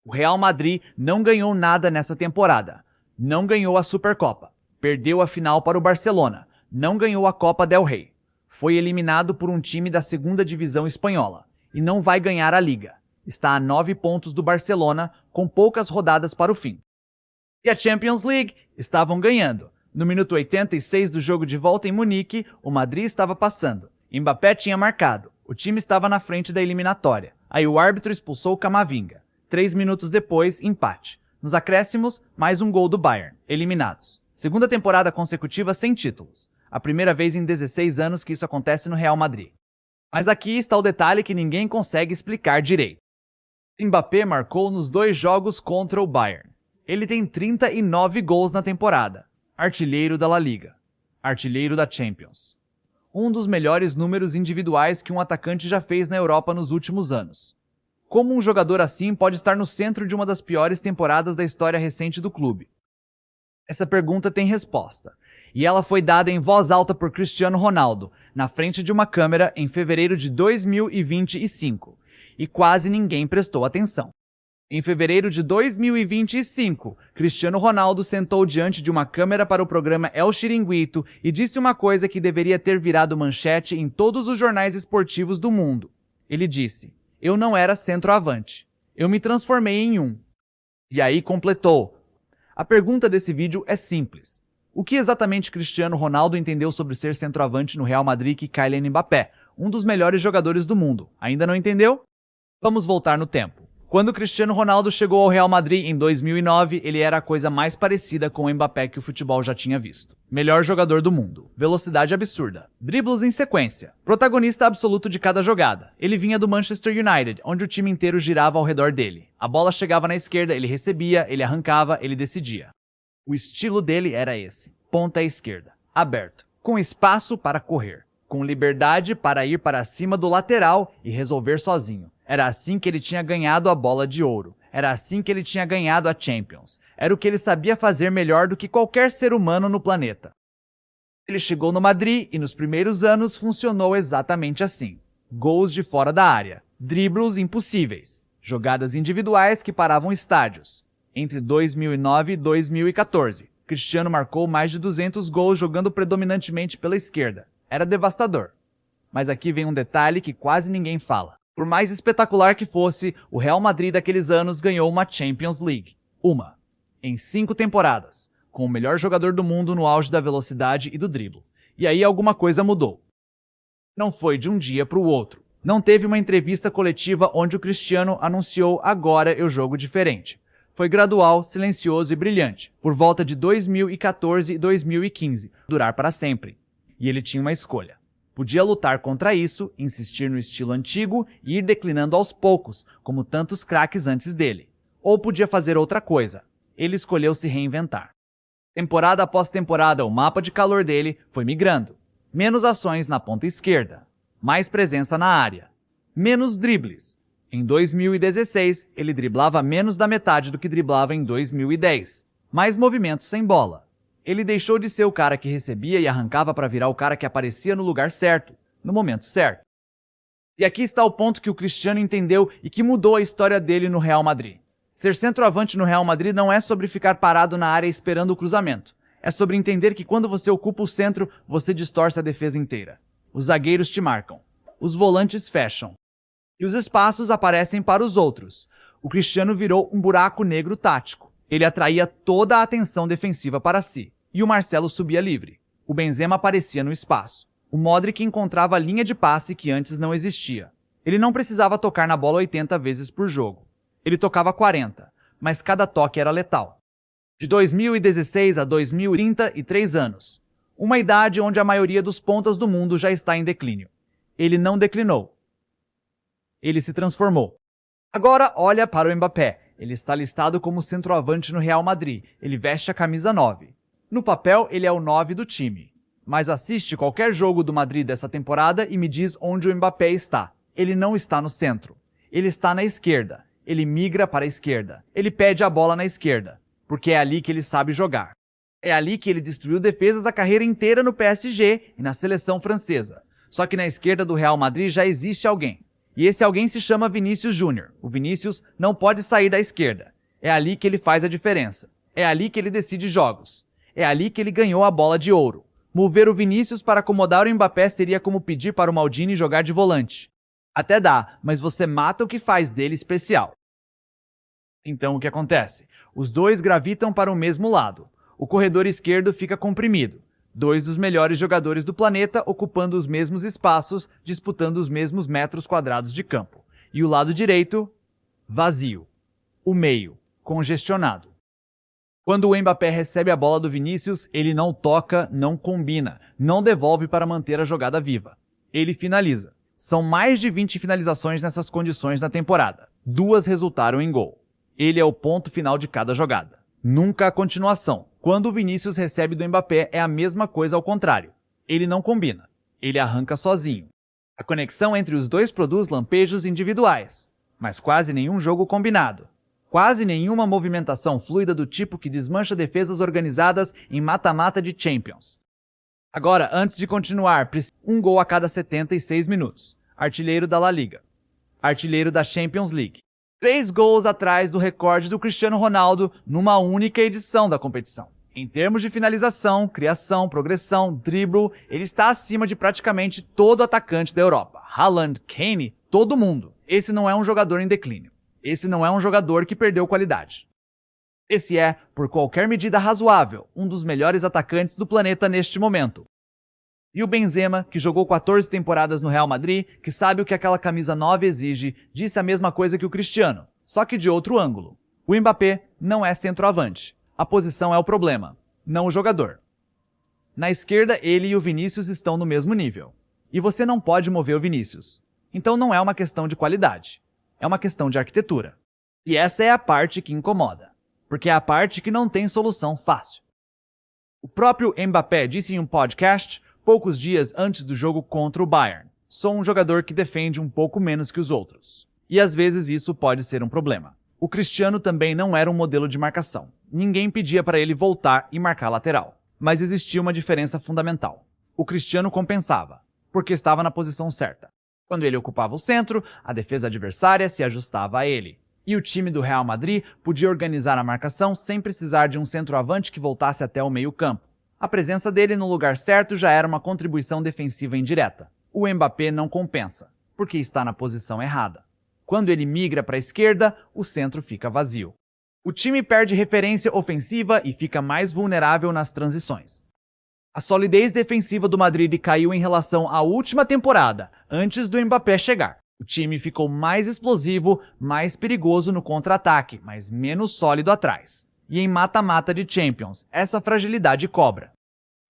O Real Madrid não ganhou nada nessa temporada. Não ganhou a Supercopa. Perdeu a final para o Barcelona. Não ganhou a Copa del Rey. Foi eliminado por um time da segunda divisão espanhola. E não vai ganhar a Liga. Está a 9 pontos do Barcelona, com poucas rodadas para o fim. E a Champions League estavam ganhando. No minuto 86 do jogo de volta em Munique, o Madrid estava passando. Mbappé tinha marcado. O time estava na frente da eliminatória. Aí o árbitro expulsou o Camavinga. 3 minutos depois, empate. Nos acréscimos, mais um gol do Bayern. Eliminados. Segunda temporada consecutiva sem títulos. A primeira vez em 16 anos que isso acontece no Real Madrid. Mas aqui está o detalhe que ninguém consegue explicar direito. Mbappé marcou nos 2 jogos contra o Bayern. Ele tem 39 gols na temporada. Artilheiro da La Liga. Artilheiro da Champions. Um dos melhores números individuais que um atacante já fez na Europa nos últimos anos. Como um jogador assim pode estar no centro de uma das piores temporadas da história recente do clube? Essa pergunta tem resposta. E ela foi dada em voz alta por Cristiano Ronaldo, na frente de uma câmera em fevereiro de 2025. E quase ninguém prestou atenção. Em fevereiro de 2025, Cristiano Ronaldo sentou diante de uma câmera para o programa El Chiringuito e disse uma coisa que deveria ter virado manchete em todos os jornais esportivos do mundo. Ele disse: "Eu não era centroavante. Eu me transformei em um." E aí completou: "A pergunta desse vídeo é simples. O que exatamente Cristiano Ronaldo entendeu sobre ser centroavante no Real Madrid que Kylian Mbappé, um dos melhores jogadores do mundo? Ainda não entendeu? Vamos voltar no tempo. Quando Cristiano Ronaldo chegou ao Real Madrid em 2009, ele era a coisa mais parecida com o Mbappé que o futebol já tinha visto. Melhor jogador do mundo. Velocidade absurda. Dribles em sequência. Protagonista absoluto de cada jogada. Ele vinha do Manchester United, onde o time inteiro girava ao redor dele. A bola chegava na esquerda, ele recebia, ele arrancava, ele decidia. O estilo dele era esse. Ponta esquerda. Aberto. Com espaço para correr. Com liberdade para ir para cima do lateral e resolver sozinho. Era assim que ele tinha ganhado a bola de ouro. Era assim que ele tinha ganhado a Champions. Era o que ele sabia fazer melhor do que qualquer ser humano no planeta. Ele chegou no Madrid e nos primeiros anos funcionou exatamente assim. Gols de fora da área. Dribles impossíveis. Jogadas individuais que paravam estádios. Entre 2009 e 2014, Cristiano marcou mais de 200 gols jogando predominantemente pela esquerda. Era devastador. Mas aqui vem um detalhe que quase ninguém fala. Por mais espetacular que fosse, o Real Madrid daqueles anos ganhou uma Champions League. Uma. Em 5 temporadas. Com o melhor jogador do mundo no auge da velocidade e do drible. E aí alguma coisa mudou. Não foi de um dia para o outro. Não teve uma entrevista coletiva onde o Cristiano anunciou: "Agora eu jogo diferente." Foi gradual, silencioso e brilhante. Por volta de 2014 e 2015. Durar para sempre. E ele tinha uma escolha. Podia lutar contra isso, insistir no estilo antigo e ir declinando aos poucos, como tantos craques antes dele. Ou podia fazer outra coisa. Ele escolheu se reinventar. Temporada após temporada, o mapa de calor dele foi migrando. Menos ações na ponta esquerda. Mais presença na área. Menos dribles. Em 2016, ele driblava menos da metade do que driblava em 2010. Mais movimentos sem bola. Ele deixou de ser o cara que recebia e arrancava para virar o cara que aparecia no lugar certo, no momento certo. E aqui está o ponto que o Cristiano entendeu e que mudou a história dele no Real Madrid. Ser centroavante no Real Madrid não é sobre ficar parado na área esperando o cruzamento. É sobre entender que quando você ocupa o centro, você distorce a defesa inteira. Os zagueiros te marcam. Os volantes fecham. E os espaços aparecem para os outros. O Cristiano virou um buraco negro tático. Ele atraía toda a atenção defensiva para si. E o Marcelo subia livre. O Benzema aparecia no espaço. O Modric encontrava a linha de passe que antes não existia. Ele não precisava tocar na bola 80 vezes por jogo. Ele tocava 40, mas cada toque era letal. De 2016 a 2030, 3 anos. Uma idade onde a maioria dos pontas do mundo já está em declínio. Ele não declinou. Ele se transformou. Agora olha para o Mbappé. Ele está listado como centroavante no Real Madrid. Ele veste a camisa 9. No papel, ele é o 9 do time. Mas assiste qualquer jogo do Madrid dessa temporada e me diz onde o Mbappé está. Ele não está no centro. Ele está na esquerda. Ele migra para a esquerda. Ele pede a bola na esquerda. Porque é ali que ele sabe jogar. É ali que ele destruiu defesas a carreira inteira no PSG e na seleção francesa. Só que na esquerda do Real Madrid já existe alguém. E esse alguém se chama Vinícius Júnior. O Vinícius não pode sair da esquerda. É ali que ele faz a diferença. É ali que ele decide jogos. É ali que ele ganhou a bola de ouro. Mover o Vinícius para acomodar o Mbappé seria como pedir para o Maldini jogar de volante. Até dá, mas você mata o que faz dele especial. Então o que acontece? Os dois gravitam para o mesmo lado. O corredor esquerdo fica comprimido. Dois dos melhores jogadores do planeta ocupando os mesmos espaços, disputando os mesmos metros quadrados de campo. E o lado direito, vazio. O meio, congestionado. Quando o Mbappé recebe a bola do Vinícius, ele não toca, não combina, não devolve para manter a jogada viva. Ele finaliza. São mais de 20 finalizações nessas condições na temporada. 2 resultaram em gol. Ele é o ponto final de cada jogada. Nunca a continuação. Quando o Vinícius recebe do Mbappé, é a mesma coisa ao contrário. Ele não combina. Ele arranca sozinho. A conexão entre os dois produz lampejos individuais, mas quase nenhum jogo combinado. Quase nenhuma movimentação fluida do tipo que desmancha defesas organizadas em mata-mata de Champions. Agora, antes de continuar, um gol a cada 76 minutos. Artilheiro da La Liga. Artilheiro da Champions League. 3 gols atrás do recorde do Cristiano Ronaldo numa única edição da competição. Em termos de finalização, criação, progressão, drible, ele está acima de praticamente todo atacante da Europa. Haaland, Kane, todo mundo. Esse não é um jogador em declínio. Esse não é um jogador que perdeu qualidade. Esse é, por qualquer medida razoável, um dos melhores atacantes do planeta neste momento. E o Benzema, que jogou 14 temporadas no Real Madrid, que sabe o que aquela camisa 9 exige, disse a mesma coisa que o Cristiano, só que de outro ângulo. O Mbappé não é centroavante. A posição é o problema, não o jogador. Na esquerda, ele e o Vinícius estão no mesmo nível. E você não pode mover o Vinícius. Então não é uma questão de qualidade. É uma questão de arquitetura. E essa é a parte que incomoda, porque é a parte que não tem solução fácil. O próprio Mbappé disse em um podcast, poucos dias antes do jogo contra o Bayern: sou um jogador que defende um pouco menos que os outros. E às vezes isso pode ser um problema. O Cristiano também não era um modelo de marcação. Ninguém pedia para ele voltar e marcar lateral. Mas existia uma diferença fundamental. O Cristiano compensava, porque estava na posição certa. Quando ele ocupava o centro, a defesa adversária se ajustava a ele. E o time do Real Madrid podia organizar a marcação sem precisar de um centroavante que voltasse até o meio-campo. A presença dele no lugar certo já era uma contribuição defensiva indireta. O Mbappé não compensa, porque está na posição errada. Quando ele migra para a esquerda, o centro fica vazio. O time perde referência ofensiva e fica mais vulnerável nas transições. A solidez defensiva do Madrid caiu em relação à última temporada, antes do Mbappé chegar. O time ficou mais explosivo, mais perigoso no contra-ataque, mas menos sólido atrás. E em mata-mata de Champions, essa fragilidade cobra.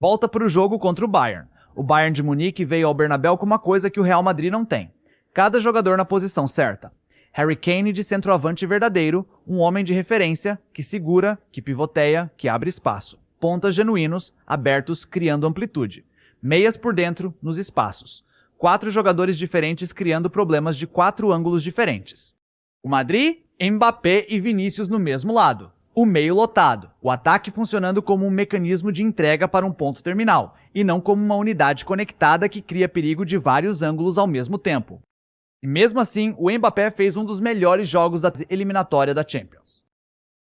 Volta para o jogo contra o Bayern. O Bayern de Munique veio ao Bernabéu com uma coisa que o Real Madrid não tem. Cada jogador na posição certa. Harry Kane de centroavante verdadeiro, um homem de referência, que segura, que pivoteia, que abre espaço. Pontas genuínos, abertos, criando amplitude. Meias por dentro, nos espaços. 4 jogadores diferentes criando problemas de 4 ângulos diferentes. O Madrid, Mbappé e Vinícius no mesmo lado. O meio lotado. O ataque funcionando como um mecanismo de entrega para um ponto terminal, e não como uma unidade conectada que cria perigo de vários ângulos ao mesmo tempo. E mesmo assim, o Mbappé fez um dos melhores jogos da eliminatória da Champions.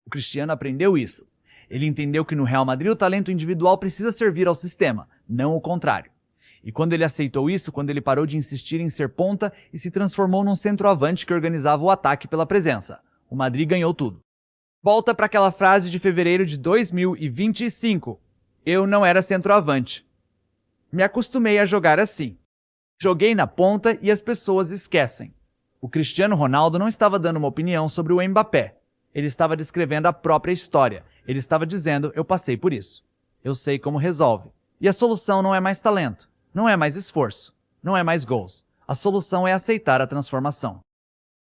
O Cristiano aprendeu isso. Ele entendeu que no Real Madrid o talento individual precisa servir ao sistema, não o contrário. E quando ele aceitou isso, quando ele parou de insistir em ser ponta e se transformou num centroavante que organizava o ataque pela presença, o Madrid ganhou tudo. Volta para aquela frase de fevereiro de 2025. Eu não era centroavante. Me acostumei a jogar assim. Joguei na ponta e as pessoas esquecem. O Cristiano Ronaldo não estava dando uma opinião sobre o Mbappé. Ele estava descrevendo a própria história. Ele estava dizendo, eu passei por isso. Eu sei como resolve. E a solução não é mais talento. Não é mais esforço. Não é mais gols. A solução é aceitar a transformação.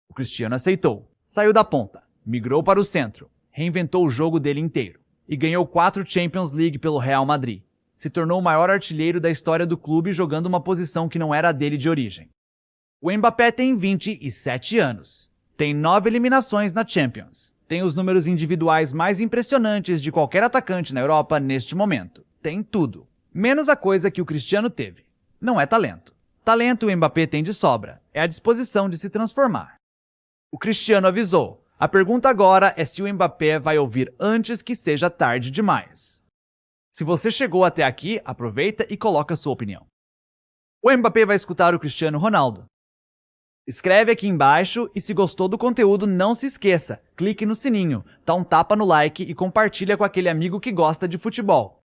O Cristiano aceitou. Saiu da ponta. Migrou para o centro. Reinventou o jogo dele inteiro. E ganhou 4 Champions League pelo Real Madrid. Se tornou o maior artilheiro da história do clube jogando uma posição que não era a dele de origem. O Mbappé tem 27 anos. Tem 9 eliminações na Champions. Tem os números individuais mais impressionantes de qualquer atacante na Europa neste momento. Tem tudo. Menos a coisa que o Cristiano teve. Não é talento. Talento o Mbappé tem de sobra, é a disposição de se transformar. O Cristiano avisou. A pergunta agora é se o Mbappé vai ouvir antes que seja tarde demais. Se você chegou até aqui, aproveita e coloca sua opinião. O Mbappé vai escutar o Cristiano Ronaldo. Escreve aqui embaixo e se gostou do conteúdo, não se esqueça, clique no sininho, dá um tapa no like e compartilha com aquele amigo que gosta de futebol.